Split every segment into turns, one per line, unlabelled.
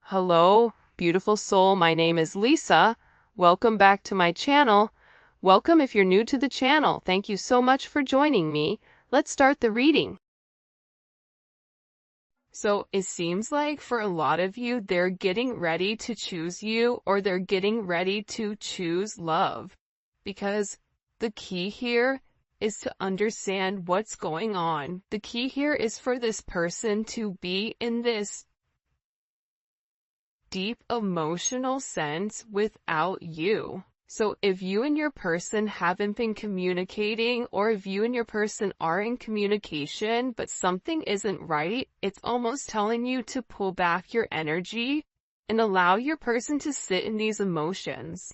Hello, beautiful soul. My name is Lisa. Welcome back to my channel. Welcome if you're new to the channel. Thank you so much for joining me. Let's start the reading. So it seems like for a lot of you, they're getting ready to choose you, or they're getting ready to choose love, because the key here is to understand what's going on. The key here is for this person to be in this deep emotional sense without you. So if you and your person haven't been communicating, or if you and your person are in communication but something isn't right, it's almost telling you to pull back your energy and allow your person to sit in these emotions.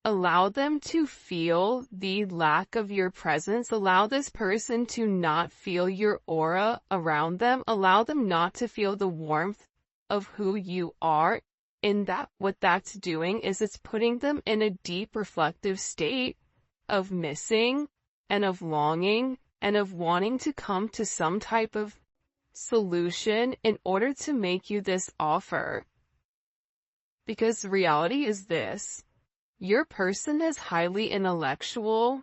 Allow them to feel the lack of your presence. Allow this person to not feel your aura around them. Allow them not to feel the warmth of who you are. In that, what that's doing is it's putting them in a deep reflective state of missing and of longing and of wanting to come to some type of solution in order to make you this offer. Because reality is this: your person is highly intellectual,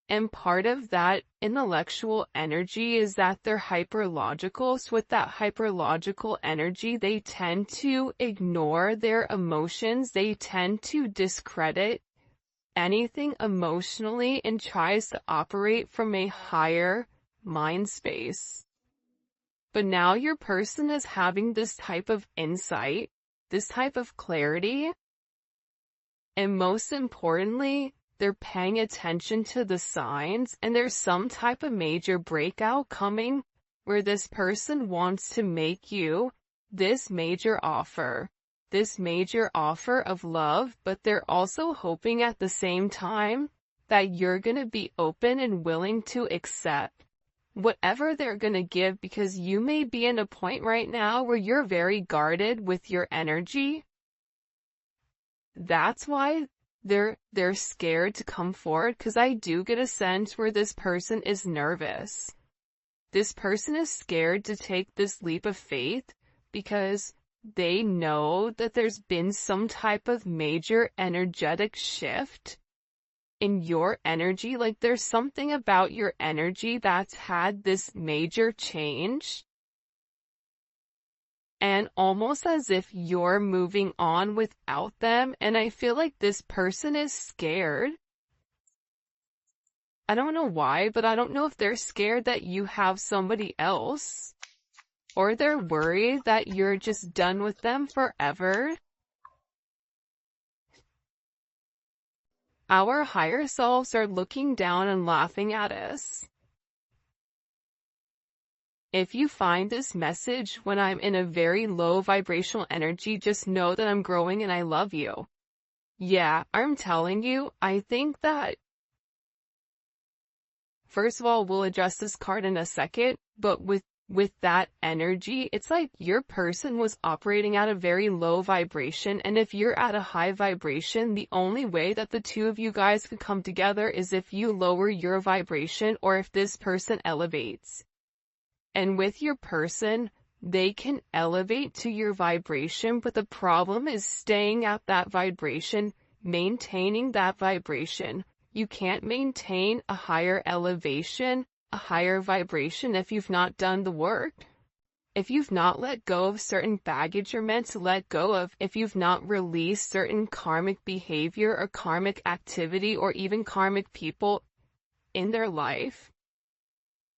and part of that intellectual energy is that they're hyperlogical. So with that hyperlogical energy, they tend to ignore their emotions. They tend to discredit anything emotionally and tries to operate from a higher mind space. But now your person is having this type of insight, this type of clarity, and most importantly, they're paying attention to the signs, and there's some type of major breakout coming where this person wants to make you this major offer of love, but they're also hoping at the same time that you're going to be open and willing to accept whatever they're going to give, because you may be in a point right now where you're very guarded with your energy. That's why they're scared to come forward, because I do get a sense where this person is nervous. This person is scared to take this leap of faith because they know that there's been some type of major energetic shift in your energy. Like there's something about your energy that's had this major change. And almost as if you're moving on without them. And I feel like this person is scared. I don't know why, but I don't know if they're scared that you have somebody else, or they're worried that you're just done with them forever. Our higher selves are looking down and laughing at us. If you find this message when I'm in a very low vibrational energy, just know that I'm growing and I love you. Yeah, I'm telling you, I think that, first of all, we'll address this card in a second, but with that energy, it's like your person was operating at a very low vibration, and if you're at a high vibration, the only way that the two of you guys could come together is if you lower your vibration, or if this person elevates. And with your person, they can elevate to your vibration, but the problem is staying at that vibration, maintaining that vibration. You can't maintain a higher elevation, a higher vibration, if you've not done the work. If you've not let go of certain baggage you're meant to let go of, if you've not released certain karmic behavior or karmic activity or even karmic people in their life.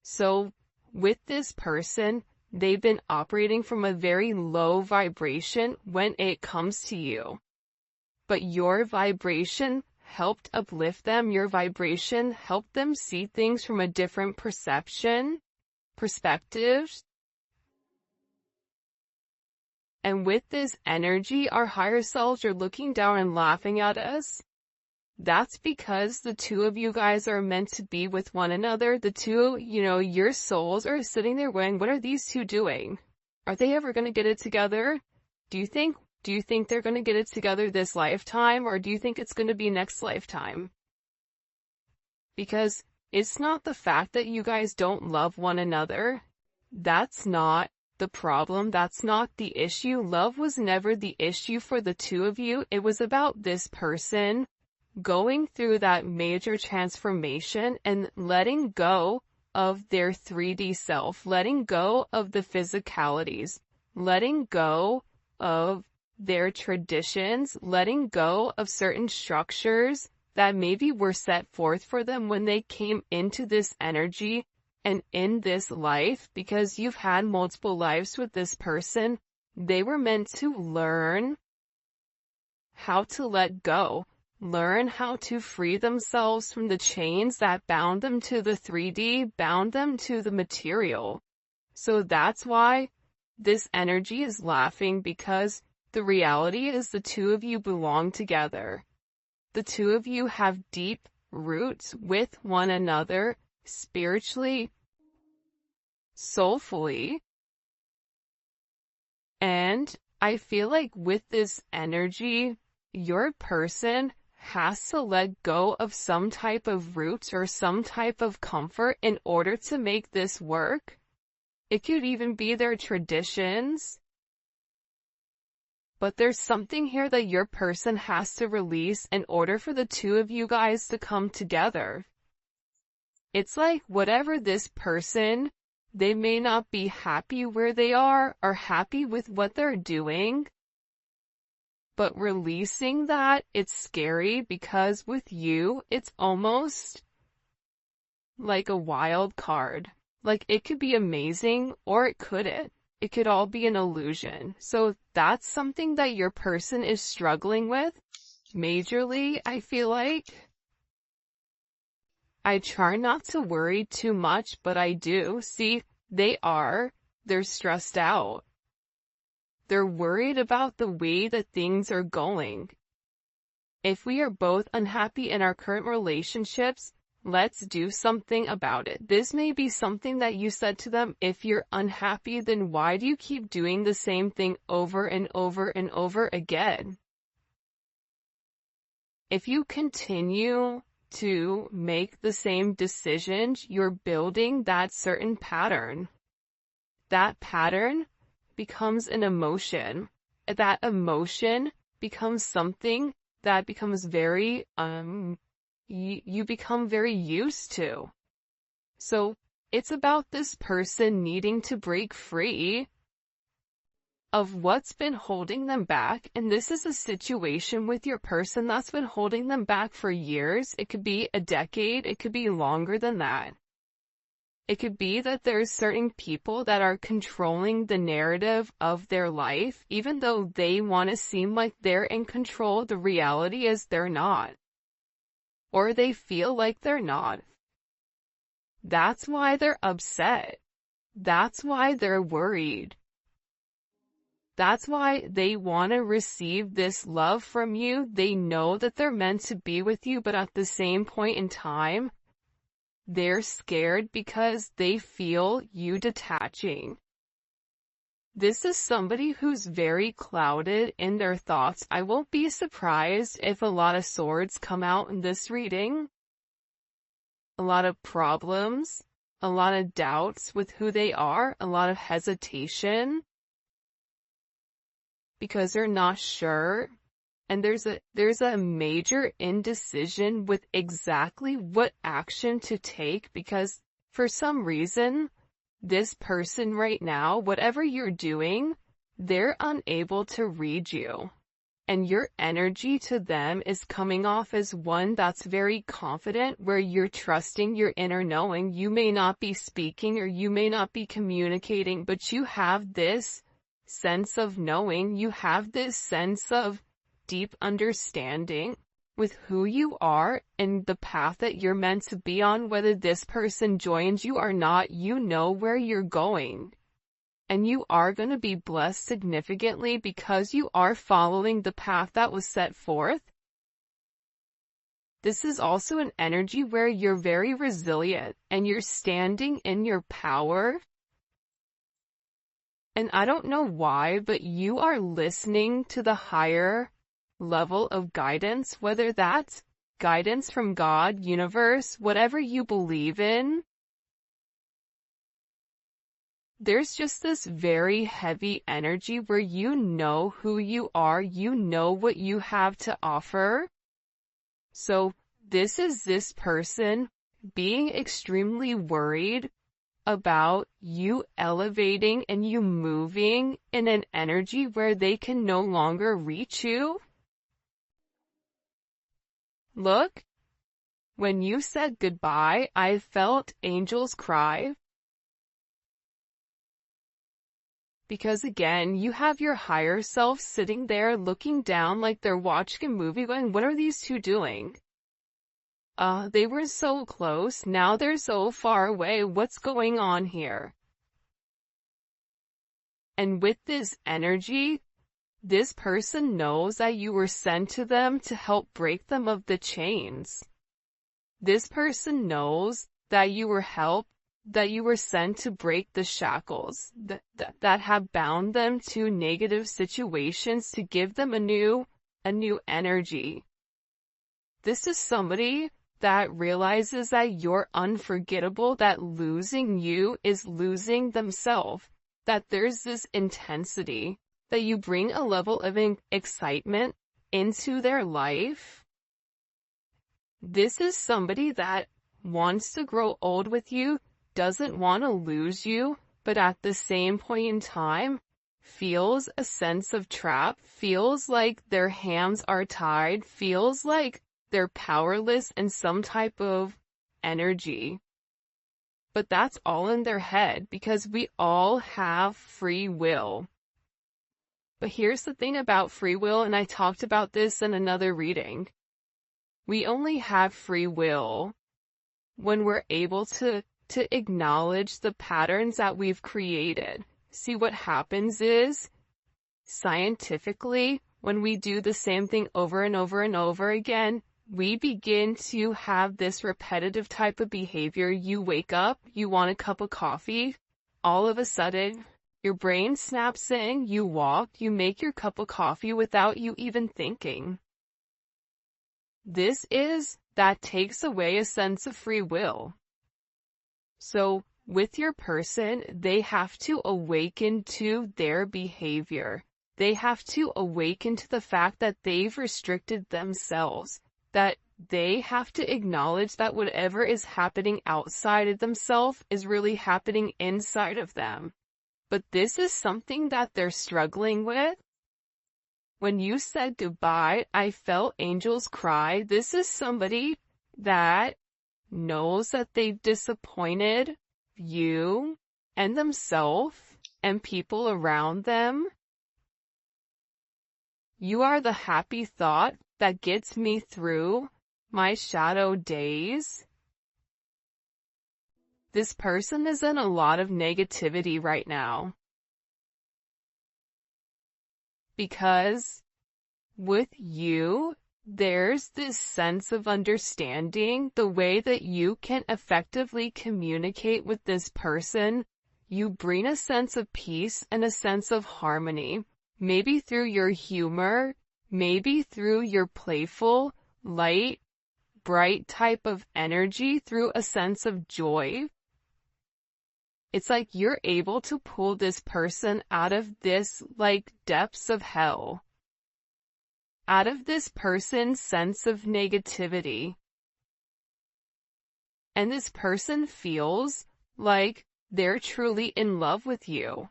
So with this person, they've been operating from a very low vibration when it comes to you. But your vibration helped uplift them. Your vibration helped them see things from a different perspective. And with this energy, our higher selves are looking down and laughing at us. That's because the two of you guys are meant to be with one another. The two, your souls are sitting there going, what are these two doing? Are they ever going to get it together? Do you think they're going to get it together this lifetime, or do you think it's going to be next lifetime? Because it's not the fact that you guys don't love one another. That's not the problem. That's not the issue. Love was never the issue for the two of you. It was about this person going through that major transformation and letting go of their 3D self, letting go of the physicalities, letting go of their traditions, letting go of certain structures that maybe were set forth for them when they came into this energy and in this life, because you've had multiple lives with this person. They were meant to learn how to let go, learn how to free themselves from the chains that bound them to the 3D, bound them to the material. So that's why this energy is laughing, because the reality is the two of you belong together. The two of you have deep roots with one another, spiritually, soulfully. And I feel like with this energy, your person has to let go of some type of roots or some type of comfort in order to make this work. It could even be their traditions. But there's something here that your person has to release in order for the two of you guys to come together. It's like whatever this person, they may not be happy where they are or happy with what they're doing. But releasing that, it's scary, because with you, it's almost like a wild card. Like, it could be amazing or it couldn't. It could all be an illusion. So that's something that your person is struggling with majorly, I feel like. I try not to worry too much, but I do. See, they're stressed out. They're worried about the way that things are going. If we are both unhappy in our current relationships, let's do something about it. This may be something that you said to them. If you're unhappy, then why do you keep doing the same thing over and over and over again? If you continue to make the same decisions, you're building that certain pattern. That pattern becomes an emotion. That emotion becomes something that becomes very, you become very used to. So it's about this person needing to break free of what's been holding them back. And this is a situation with your person that's been holding them back for years. It could be a decade. It could be longer than that. It could be that there's certain people that are controlling the narrative of their life, even though they want to seem like they're in control. The reality is they're not. Or they feel like they're not. That's why they're upset. That's why they're worried. That's why they want to receive this love from you. They know that they're meant to be with you, but at the same point in time, they're scared because they feel you detaching. This is somebody who's very clouded in their thoughts. I won't be surprised if a lot of swords come out in this reading. A lot of problems, a lot of doubts with who they are, a lot of hesitation, because they're not sure. And there's a major indecision with exactly what action to take, because for some reason, this person right now, whatever you're doing, they're unable to read you. And your energy to them is coming off as one that's very confident, where you're trusting your inner knowing. You may not be speaking or you may not be communicating, but you have this sense of knowing. You have this sense of deep understanding with who you are and the path that you're meant to be on. Whether this person joins you or not, you know where you're going. And you are going to be blessed significantly because you are following the path that was set forth. This is also an energy where you're very resilient and you're standing in your power. And I don't know why, but you are listening to the higher level of guidance, whether that's guidance from God, universe, whatever you believe in. there's just this very heavy energy where you know who you are, you know what you have to offer. So this is this person being extremely worried about you elevating and you moving in an energy where they can no longer reach you. Look, when you said goodbye, I felt angels cry. Because again, you have your higher self sitting there looking down like they're watching a movie going, what are these two doing? They were so close, now they're so far away, what's going on here? And with this energy, this person knows that you were sent to them to help break them of the chains. This person knows that you were sent to break the shackles that have bound them to negative situations, to give them a new energy. This is somebody that realizes that you're unforgettable, that losing you is losing themselves, that there's this intensity, that you bring a level of excitement into their life. This is somebody that wants to grow old with you, doesn't want to lose you, but at the same point in time, feels a sense of trap, feels like their hands are tied, feels like they're powerless in some type of energy. But that's all in their head, because we all have free will. But here's the thing about free will, and I talked about this in another reading. We only have free will when we're able to acknowledge the patterns that we've created. See, what happens is, scientifically, when we do the same thing over and over and over again, we begin to have this repetitive type of behavior. You wake up, you want a cup of coffee, all of a sudden, your brain snaps in, you walk, you make your cup of coffee without you even thinking. That takes away a sense of free will. So, with your person, they have to awaken to their behavior. They have to awaken to the fact that they've restricted themselves, that they have to acknowledge that whatever is happening outside of themselves is really happening inside of them. But this is something that they're struggling with. When you said goodbye, I felt angels cry. This is somebody that knows that they've disappointed you and themselves and people around them. You are the happy thought that gets me through my shadow days. This person is in a lot of negativity right now. Because with you, there's this sense of understanding, the way that you can effectively communicate with this person. You bring a sense of peace and a sense of harmony, maybe through your humor, maybe through your playful, light, bright type of energy, through a sense of joy. It's like you're able to pull this person out of this, like, depths of hell. Out of this person's sense of negativity. And this person feels like they're truly in love with you.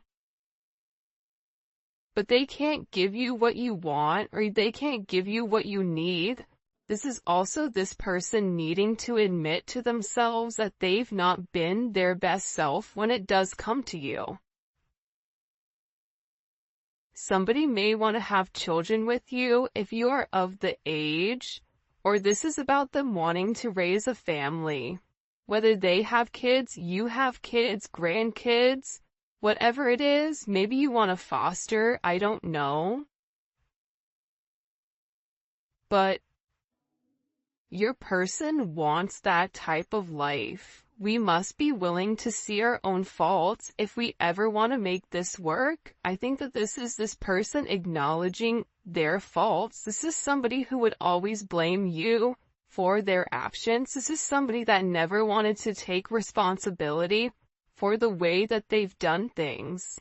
But they can't give you what you want, or they can't give you what you need. This is also this person needing to admit to themselves that they've not been their best self when it does come to you. Somebody may want to have children with you if you are of the age, or this is about them wanting to raise a family. Whether they have kids, you have kids, grandkids, whatever it is, maybe you want to foster, I don't know. But your person wants that type of life. We must be willing to see our own faults if we ever want to make this work. I think that this is this person acknowledging their faults. This is somebody who would always blame you for their actions. This is somebody that never wanted to take responsibility for the way that they've done things.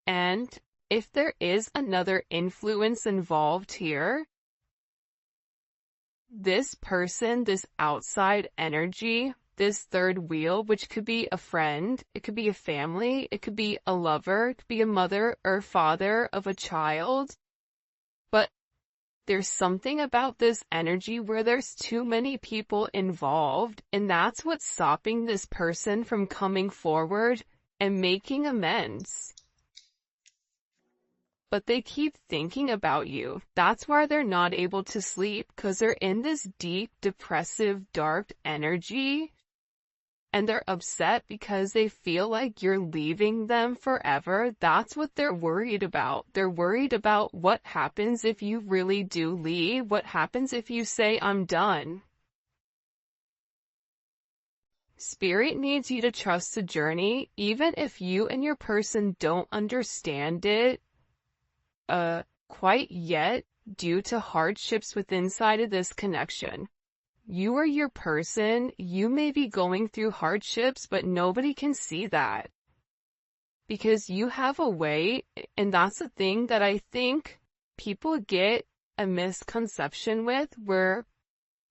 And if there is another influence involved here, this person, this outside energy, this third wheel, which could be a friend, it could be a family, it could be a lover, it could be a mother or father of a child. But there's something about this energy where there's too many people involved, and that's what's stopping this person from coming forward and making amends. But they keep thinking about you. That's why they're not able to sleep, because they're in this deep, depressive, dark energy. And they're upset because they feel like you're leaving them forever. That's what they're worried about. They're worried about what happens if you really do leave. What happens if you say, I'm done? Spirit needs you to trust the journey, even if you and your person don't understand it quite yet due to hardships within inside of this connection. You or your person, you may be going through hardships, but nobody can see that. Because you have a way, and that's the thing that I think people get a misconception with, where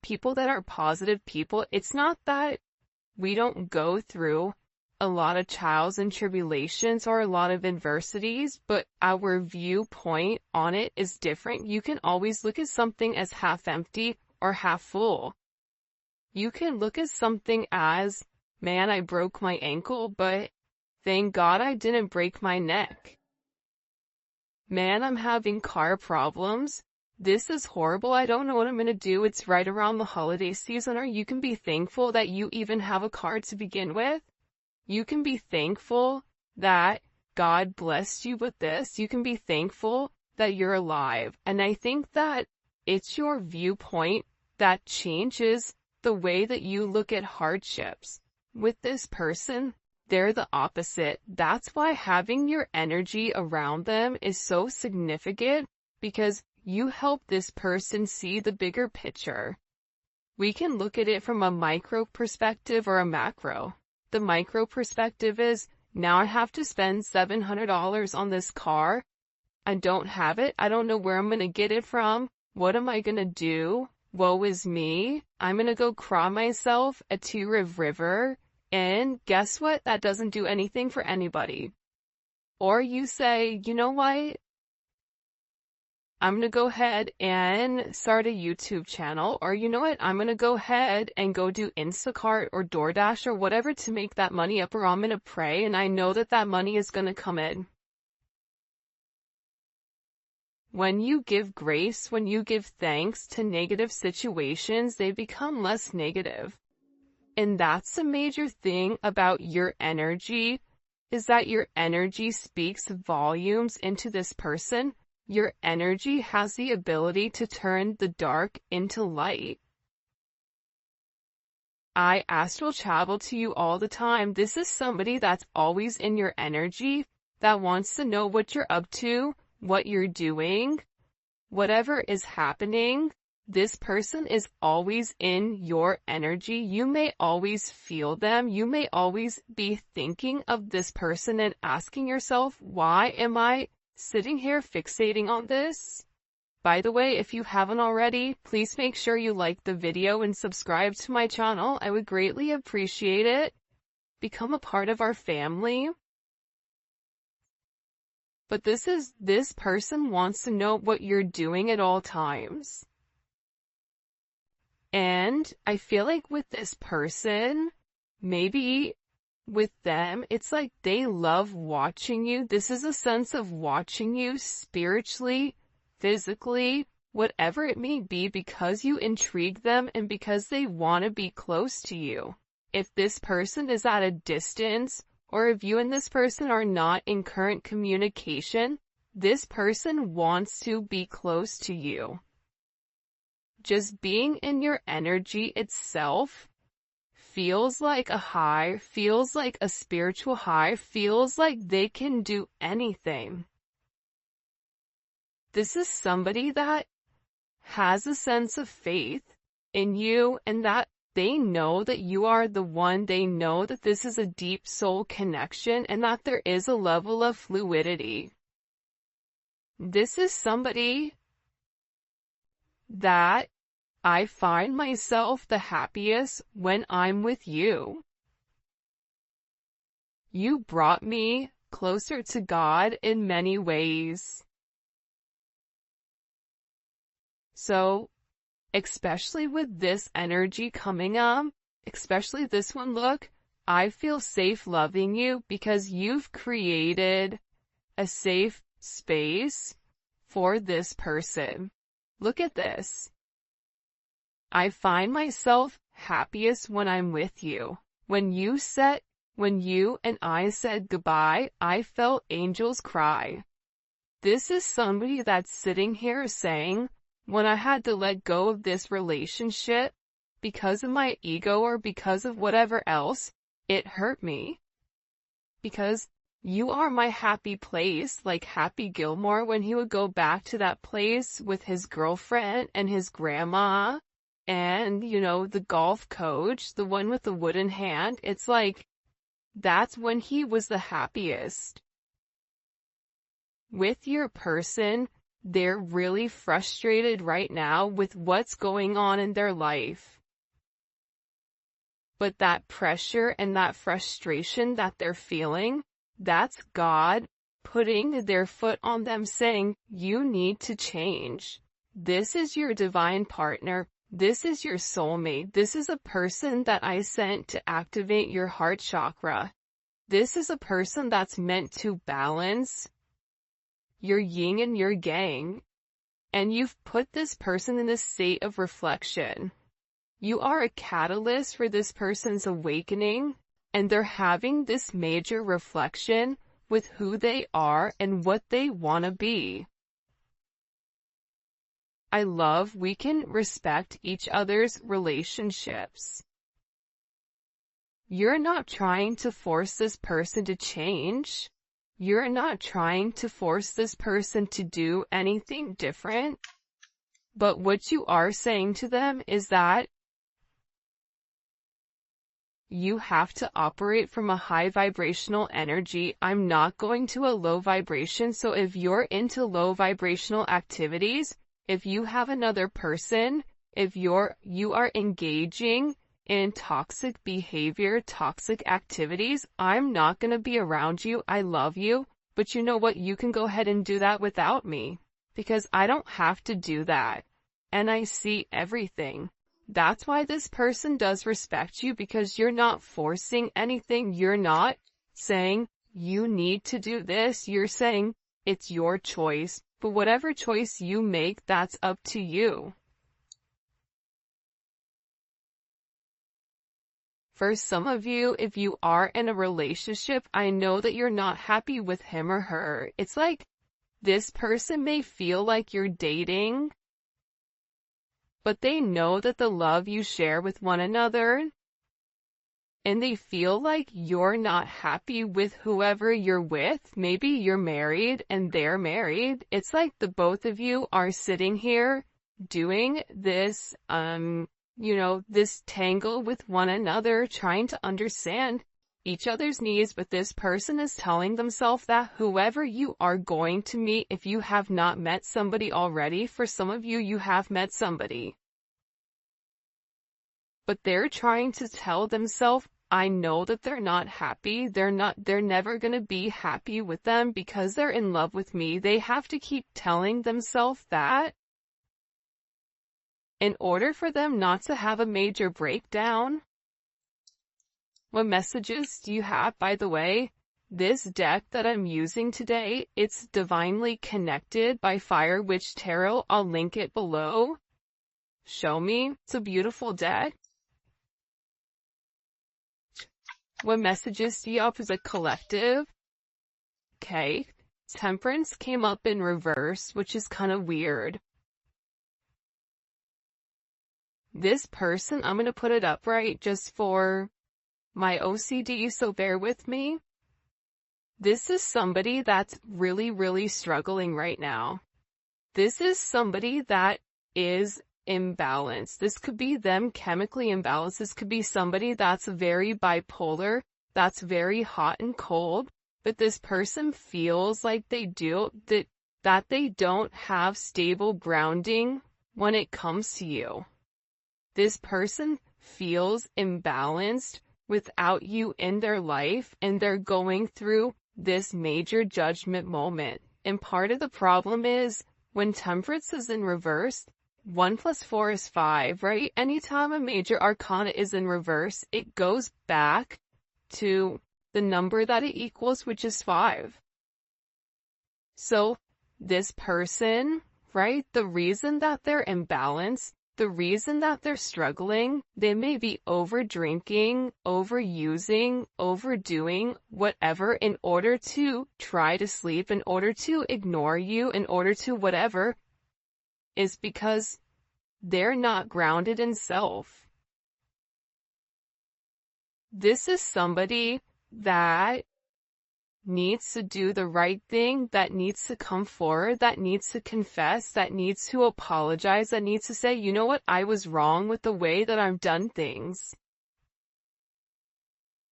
people that are positive people, it's not that we don't go through a lot of trials and tribulations or a lot of adversities, but our viewpoint on it is different. You can always look at something as half empty or half full. You can look at something as, man, I broke my ankle, but thank God I didn't break my neck. Man, I'm having car problems. This is horrible. I don't know what I'm going to do. It's right around the holiday season. Or you can be thankful that you even have a car to begin with. You can be thankful that God blessed you with this. You can be thankful that you're alive. And I think that it's your viewpoint that changes the way that you look at hardships. With this person, they're the opposite. That's why having your energy around them is so significant, because you help this person see the bigger picture. We can look at it from a micro perspective or a macro. The micro perspective is, now I have to spend $700 on this car. I don't have it. I don't know where I'm going to get it from. What am I going to do? Woe is me. I'm going to go cry myself at Two River. And guess what? That doesn't do anything for anybody. Or you say, you know what? I'm going to go ahead and start a YouTube channel. Or you know what? I'm going to go ahead and go do Instacart or DoorDash or whatever to make that money up, or I'm going to pray and I know that that money is going to come in. When you give grace, when you give thanks to negative situations, they become less negative. And that's a major thing about your energy, is that your energy speaks volumes into this person. Your energy has the ability to turn the dark into light. I astral travel to you all the time. This is somebody that's always in your energy, that wants to know what you're up to, what you're doing, whatever is happening. This person is always in your energy. You may always feel them. You may always be thinking of this person and asking yourself, why am I sitting here fixating on this? By the way, if you haven't already, please make sure you like the video and subscribe to my channel. I would greatly appreciate it. Become a part of our family. But this person wants to know what you're doing at all times. And I feel like with this person, maybe with them, it's like they love watching you. This is a sense of watching you spiritually, physically, whatever it may be, because you intrigue them and because they want to be close to you. If this person is at a distance, or if you and this person are not in current communication, this person wants to be close to you. Just being in your energy itself feels like a high, feels like a spiritual high, feels like they can do anything. This is somebody that has a sense of faith in you, and that They know that you are the one. They know that this is a deep soul connection and that there is a level of fluidity. This is somebody that I find myself the happiest when I'm with you. You brought me closer to God in many ways. So, especially with this energy coming up, especially this one, look, I feel safe loving you because you've created a safe space for this person. Look at this. I find myself happiest when I'm with you. When you and I said goodbye, I felt angels cry. This is somebody that's sitting here saying, when I had to let go of this relationship because of my ego or because of whatever else, it hurt me. Because you are my happy place, like Happy Gilmore when he would go back to that place with his girlfriend and his grandma and, the golf coach, the one with the wooden hand. It's like, that's when he was the happiest. With your person, they're really frustrated right now with what's going on in their life. But that pressure and that frustration that they're feeling, that's God putting their foot on them saying, you need to change. This is your divine partner. This is your soulmate. This is a person that I sent to activate your heart chakra. This is a person that's meant to balance your yin and your yang. And you've put this person in a state of reflection. You are a catalyst for this person's awakening, and they're having this major reflection with who they are and what they want to be. I love we can respect each other's relationships. You're not trying to force this person to change. You're not trying to force this person to do anything different. But what you are saying to them is that you have to operate from a high vibrational energy. I'm not going to a low vibration. So if you're into low vibrational activities, if you have another person, if you are engaging in toxic behavior, toxic activities, I'm not going to be around you. I love you, but you know what? You can go ahead and do that without me because I don't have to do that. And I see everything. That's why this person does respect you, because you're not forcing anything. You're not saying you need to do this. You're saying it's your choice. But whatever choice you make, that's up to you. For some of you, if you are in a relationship, I know that you're not happy with him or her. It's like this person may feel like you're dating, but they know that the love you share with one another, and they feel like you're not happy with whoever you're with. Maybe you're married and they're married. It's like the both of you are sitting here doing this, this tangle with one another, trying to understand each other's needs, but this person is telling themselves that whoever you are going to meet, if you have not met somebody already, for some of you, you have met somebody. But they're trying to tell themselves, I know that they're not happy. They're never going to be happy with them because they're in love with me. They have to keep telling themselves that in order for them not to have a major breakdown. What messages do you have, by the way? This deck that I'm using today, it's Divinely Connected by Fire Witch Tarot. I'll link it below. Show me. It's a beautiful deck. What messages do you have as a collective? Okay. Temperance came up in reverse, which is kind of weird. This person, I'm going to put it upright just for my OCD, so bear with me. This is somebody that's really, really struggling right now. This is somebody that is imbalanced. This could be them chemically imbalanced. This could be somebody that's very bipolar, that's very hot and cold, but this person feels like that they don't have stable grounding when it comes to you. This person feels imbalanced without you in their life, and they're going through this major judgment moment. And part of the problem is when Temperance is in reverse, 1 + 4 is 5, right? Anytime a major arcana is in reverse, it goes back to the number that it equals, which is 5. So this person, right, the reason that they're imbalanced, the reason that they're struggling, they may be over drinking, overusing, overdoing, whatever, in order to try to sleep, in order to ignore you, in order to whatever, is because they're not grounded in self. This is somebody that needs to do the right thing, that needs to come forward, that needs to confess, that needs to apologize, that needs to say, you know what, I was wrong with the way that I've done things.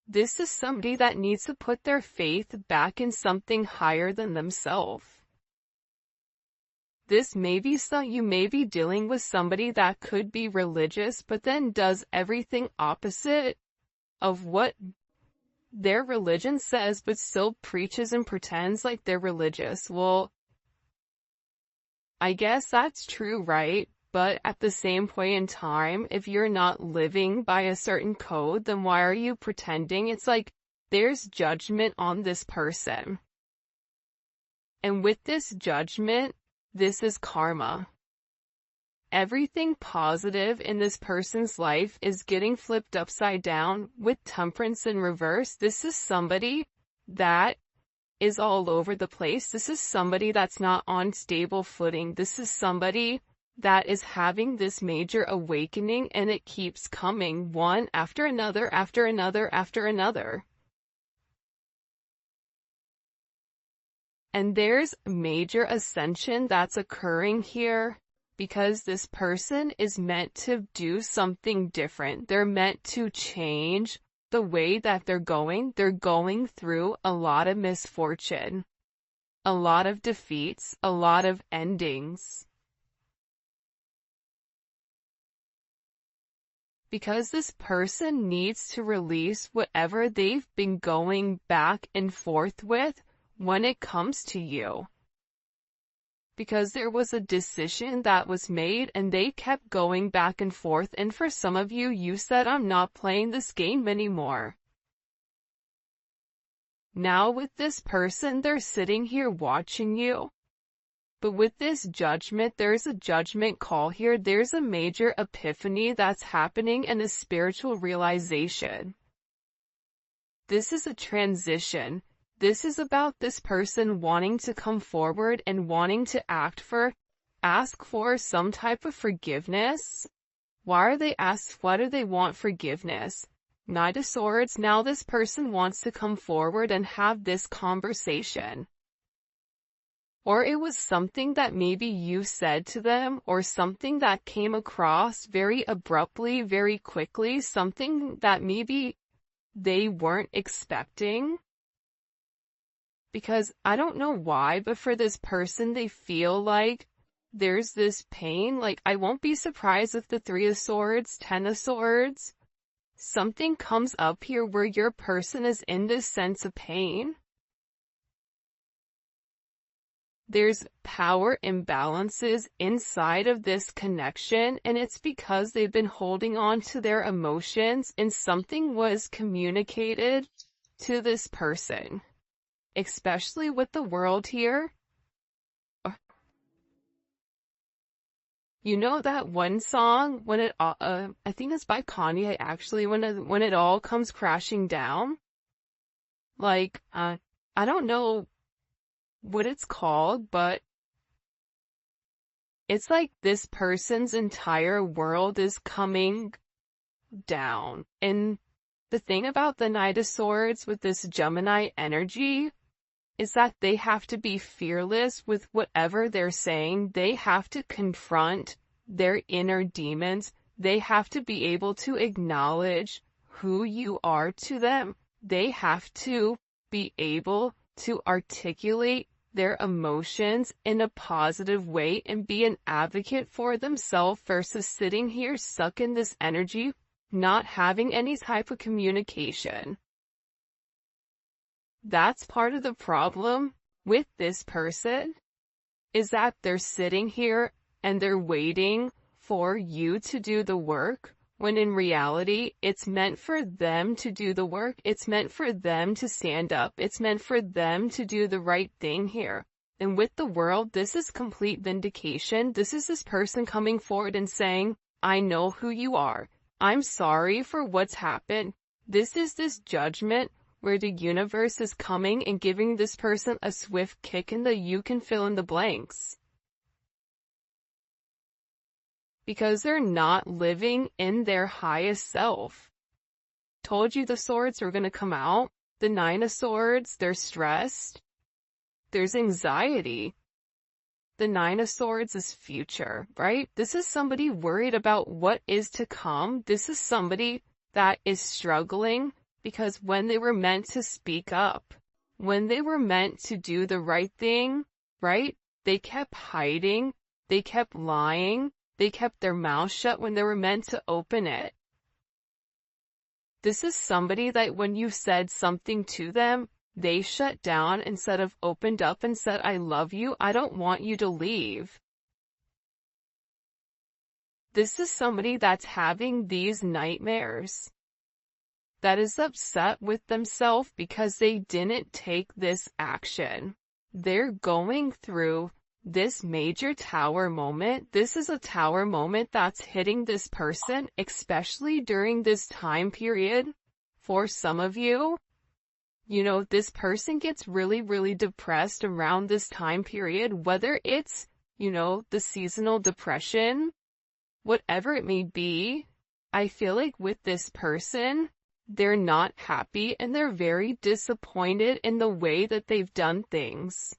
This is somebody that needs to put their faith back in something higher than themselves. You may be dealing with somebody that could be religious, but then does everything opposite of what their religion says, but still preaches and pretends like they're religious. Well, I guess that's true, right? But at the same point in time, if you're not living by a certain code, then why are you pretending? It's like there's judgment on this person. And with this judgment, this is karma. Everything positive in this person's life is getting flipped upside down with Temperance in reverse. This is somebody that is all over the place. This is somebody that's not on stable footing. This is somebody that is having this major awakening, and it keeps coming one after another, after another, after another. And there's major ascension that's occurring here, because this person is meant to do something different. They're meant to change the way that they're going. They're going through a lot of misfortune, a lot of defeats, a lot of endings. Because this person needs to release whatever they've been going back and forth with when it comes to you. Because there was a decision that was made and they kept going back and forth, and for some of you, you said, I'm not playing this game anymore. Now with this person, they're sitting here watching you. But with this judgment, there's a judgment call here. There's a major epiphany that's happening and a spiritual realization. This is a transition. This is about this person wanting to come forward and wanting to ask for some type of forgiveness. Why do they want forgiveness? Knight of Swords. Now this person wants to come forward and have this conversation. Or it was something that maybe you said to them, or something that came across very abruptly, very quickly, something that maybe they weren't expecting. Because I don't know why, but for this person, they feel like there's this pain. Like, I won't be surprised if the 3 of Swords, 10 of Swords, something comes up here where your person is in this sense of pain. There's power imbalances inside of this connection, and it's because they've been holding on to their emotions, and something was communicated to this person. Especially with the World here. You know that one song, I think it's by Kanye actually, when it all comes crashing down? Like, I don't know what it's called, but it's like this person's entire world is coming down. And the thing about the Knight of Swords with this Gemini energy is that they have to be fearless with whatever they're saying. They have to confront their inner demons. They have to be able to acknowledge who you are to them. They have to be able to articulate their emotions in a positive way and be an advocate for themselves versus sitting here stuck in this energy, not having any type of communication. That's part of the problem with this person, is that they're sitting here and they're waiting for you to do the work, when in reality, it's meant for them to do the work. It's meant for them to stand up. It's meant for them to do the right thing here. And with the world, this is complete vindication. This is this person coming forward and saying, I know who you are. I'm sorry for what's happened. This is this judgment where the universe is coming and giving this person a swift kick in the you can fill in the blanks. Because they're not living in their highest self. Told you the swords were going to come out. The 9 of Swords, they're stressed. There's anxiety. The 9 of Swords is future, right? This is somebody worried about what is to come. This is somebody that is struggling because when they were meant to speak up, when they were meant to do the right thing, right? They kept hiding. They kept lying. They kept their mouth shut when they were meant to open it. This is somebody that when you said something to them, they shut down instead of opened up and said, I love you, I don't want you to leave. This is somebody that's having these nightmares, that is upset with themselves because they didn't take this action. They're going through this major tower moment. This is a tower moment that's hitting this person, especially during this time period. For some of you, you know, this person gets really, really depressed around this time period, whether it's, you know, the seasonal depression, whatever it may be. I feel like with this person, they're not happy and they're very disappointed in the way that they've done things.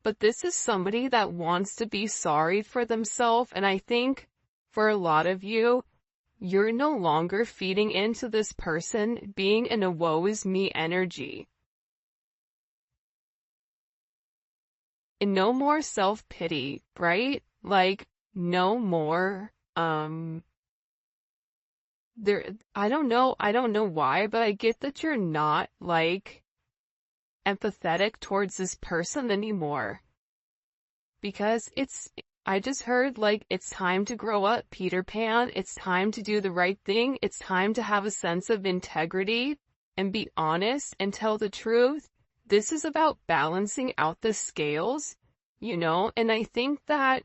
But this is somebody that wants to be sorry for themselves, and I think for a lot of you, you're no longer feeding into this person being in a woe is me energy. And no more self-pity, right? Like, no more, I don't know why, but I get that you're not, like, empathetic towards this person anymore. Because I just heard, like, it's time to grow up, Peter Pan. It's time to do the right thing. It's time to have a sense of integrity and be honest and tell the truth. This is about balancing out the scales, you know, and I think that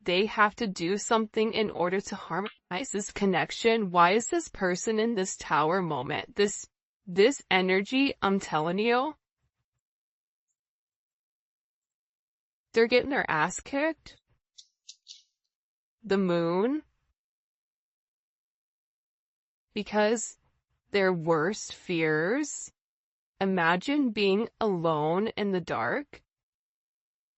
they have to do something in order to harmonize this connection. Why is this person in this tower moment? This energy, I'm telling you, they're getting their ass kicked. The Moon. Because their worst fears. Imagine being alone in the dark.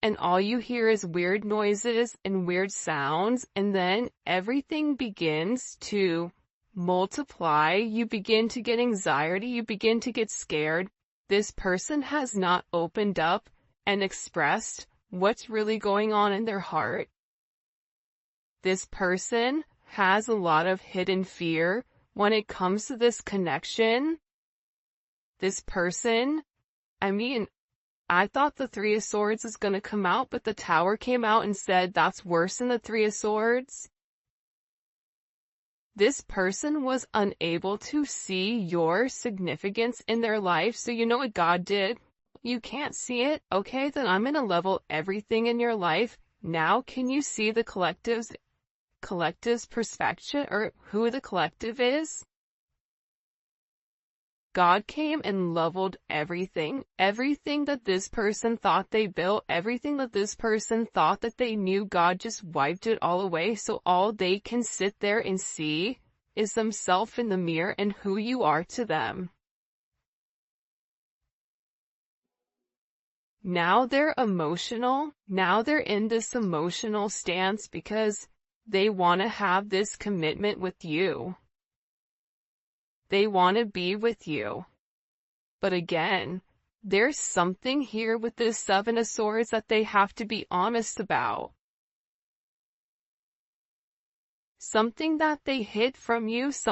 And all you hear is weird noises and weird sounds. And then everything begins to multiply. You begin to get anxiety. You begin to get scared. This person has not opened up and expressed what's really going on in their heart. This person has a lot of hidden fear when it comes to this connection. This person, I thought the 3 of Swords is going to come out, but the Tower came out and said that's worse than the 3 of Swords. This person was unable to see your significance in their life, so you know what God did? You can't see it? Okay, then I'm going to level everything in your life. Now can you see the collective's perspective, or who the collective is? God came and leveled everything. Everything that this person thought they built, everything that this person thought that they knew, God just wiped it all away, so all they can sit there and see is themselves in the mirror and who you are to them. Now they're emotional. Now they're in this emotional stance because they want to have this commitment with you. They want to be with you. But again, there's something here with this Seven of Swords that they have to be honest about. Something that they hid from you,